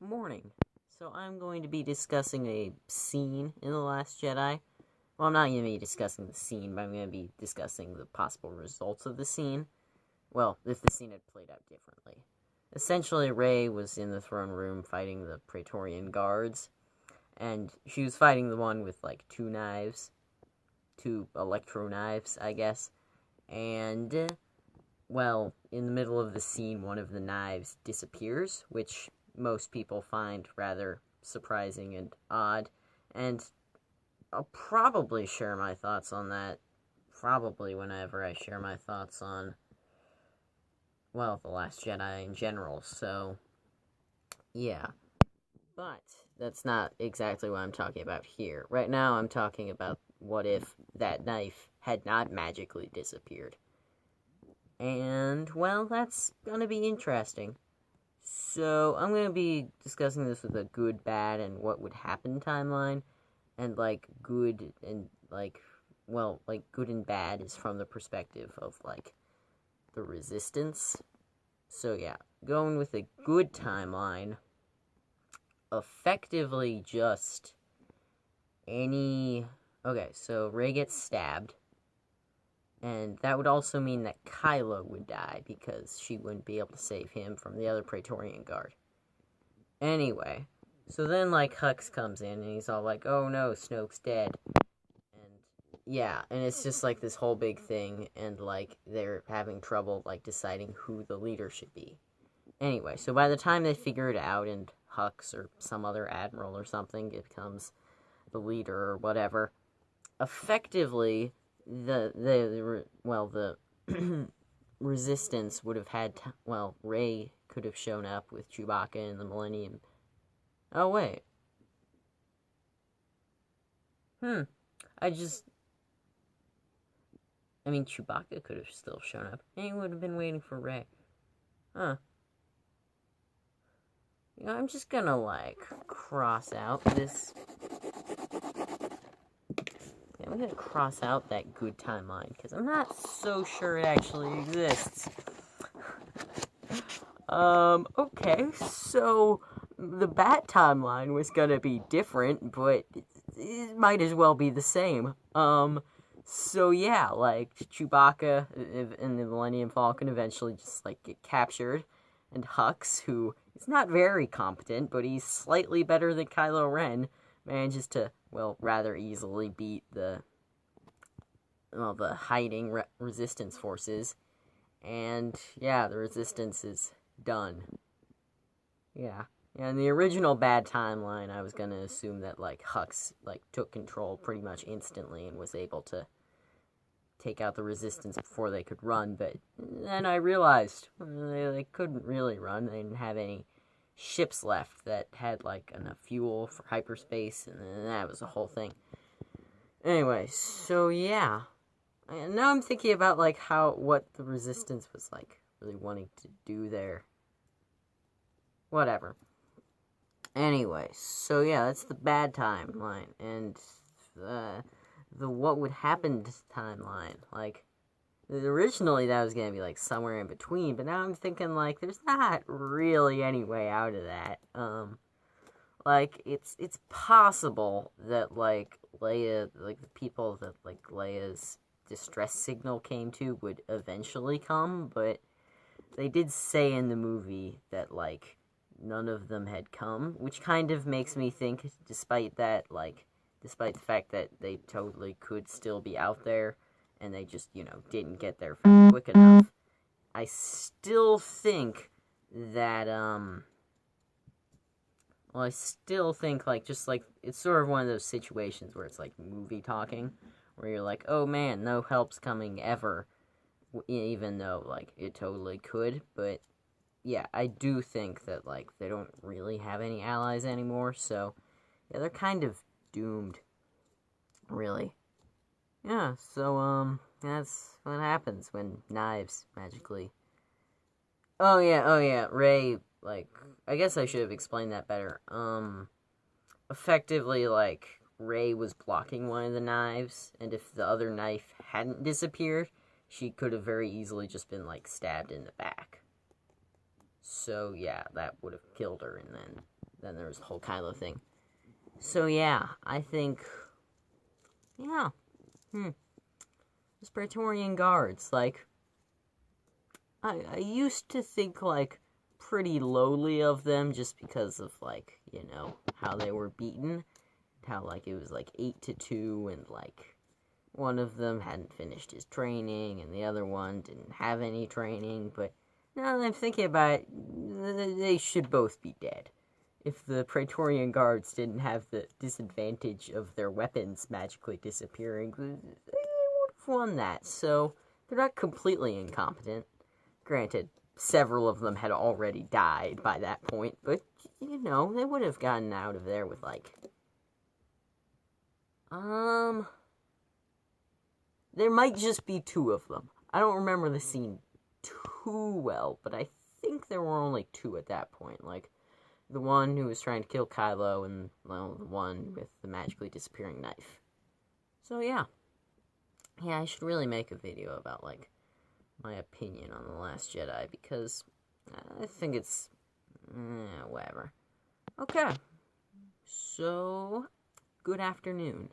Morning. So I'm going to be discussing a scene in The Last Jedi. Well, I'm not going to be discussing the scene, but I'm going to be discussing the possible results of the scene. Well, if the scene had played out differently. Essentially, Rey was in the throne room fighting the Praetorian guards, and she was fighting the one with, like, two electro knives, I guess, and, well, in the middle of the scene, one of the knives disappears, which most people find rather surprising and odd, and I'll probably share my thoughts on that probably whenever I share my thoughts on, well, The Last Jedi in general, so, yeah. But that's not exactly what I'm talking about here. Right now I'm talking about what if that knife had not magically disappeared. And, well, that's gonna be interesting. So, I'm going to be discussing this with a good, bad, and what would happen timeline. And, good and, good and bad is from the perspective of, the Resistance. So, yeah, going with a good timeline, effectively just any... Okay, so Rey gets stabbed. And that would also mean that Kylo would die, because she wouldn't be able to save him from the other Praetorian Guard. Anyway, so then, Hux comes in, and he's all like, oh no, Snoke's dead. And, yeah, and it's just, this whole big thing, and, they're having trouble, deciding who the leader should be. Anyway, so by the time they figure it out, and Hux, or some other admiral or something, becomes the leader or whatever, effectively... the Resistance would have had, Rey could have shown up with Chewbacca in the Millennium. Oh, wait. I mean, Chewbacca could have still shown up, and he would have been waiting for Rey. Huh. You know, I'm just gonna, cross out this... I'm gonna cross out that good timeline, because I'm not so sure it actually exists. Okay, so the bad timeline was gonna be different, but it might as well be the same. So yeah, Chewbacca and the Millennium Falcon eventually just, get captured, and Hux, who is not very competent, but he's slightly better than Kylo Ren, manages to, rather easily beat the hiding Resistance forces. And, yeah, the Resistance is done. Yeah. And the original bad timeline, I was gonna assume that, Hux, took control pretty much instantly and was able to take out the Resistance before they could run, but then I realized they couldn't really run. They didn't have any ships left that had, enough fuel for hyperspace, and that was the whole thing. Anyway, so yeah. And now I'm thinking about, what the Resistance was, really wanting to do there. Whatever. Anyway, so yeah, that's the bad timeline, and the what would happen timeline, originally that was gonna be, somewhere in between, but now I'm thinking, there's not really any way out of that. It's possible that, Leia, the people that, Leia's distress signal came to would eventually come, but they did say in the movie that, none of them had come, which kind of makes me think, despite that, despite the fact that they totally could still be out there, and they just, didn't get there quick enough, I still think that, it's sort of one of those situations where it's, movie talking, where you're like, oh man, no help's coming ever, even though, it totally could, but, yeah, I do think that, they don't really have any allies anymore, so, yeah, they're kind of doomed, really. Yeah, so, that's what happens when knives magically... Oh yeah, Rey, I guess I should have explained that better. Effectively, Rey was blocking one of the knives, and if the other knife hadn't disappeared, she could have very easily just been, stabbed in the back. So, yeah, that would have killed her, and then then there was the whole Kylo thing. So yeah, I think, yeah, those Praetorian Guards, like, I used to think, like, pretty lowly of them just because of, like, you know, how they were beaten. How, like, it was, like, 8-2, and, like, one of them hadn't finished his training, and the other one didn't have any training, but now that I'm thinking about it, they should both be dead. If the Praetorian Guards didn't have the disadvantage of their weapons magically disappearing, they would have won that, so they're not completely incompetent. Granted, several of them had already died by that point, but, you know, they would have gotten out of there with, like, there might just be 2 of them. I don't remember the scene too well, but I think there were only 2 at that point. Like, the one who was trying to kill Kylo, and, well, the one with the magically disappearing knife. So, yeah. Yeah, I should really make a video about, like, my opinion on The Last Jedi, because I think it's, whatever. Okay. So, good afternoon.